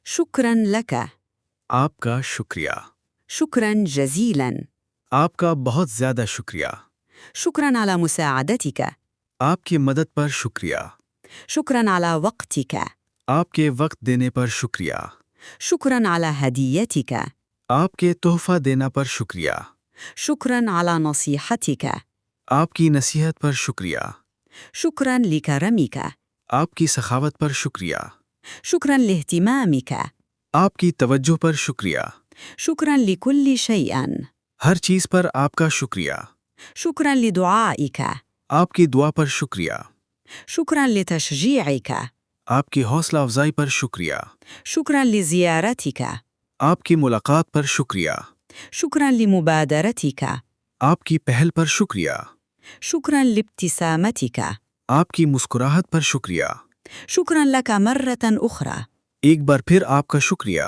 شكرا لك. آپ کا شکریہ. شكرا جزيلا. آپ کا بہت زیادہ شکریہ. شكرا على مساعدتك. آپ کی مدد پر شکریہ. شكرا على وقتك. آپ کے وقت دینے پر شکریہ. شكرا على هديتك. آپ کے تحفہ دینا پر شکریہ. شكرا على نصيحتك. آپ کی نصیحت پر شکریہ. شكرا لكرمك. آپ کی سخاوت پر شکریہ. شكرا لاهتمامك. آپ کی توجہ پر شکریہ. شكرا لكل شيء. ہر چیز پر آپ کا شکریہ. شكرا لدعائك. آپ کی دعا پر شکریہ. شكرا لتشجيعك. آپ کی حوصلہ افزائی پر شکریہ. شكرا لزيارتك. آپ کی ملاقات پر شکریہ. شكرا لمبادرتك. آپ کی پہل پر شکریہ. شكرا لابتسامتك. آپ کی مسکراہٹ پر شکریہ. شكرا لك مرة أخرى. ایک بار پھر آپ کا شکریہ.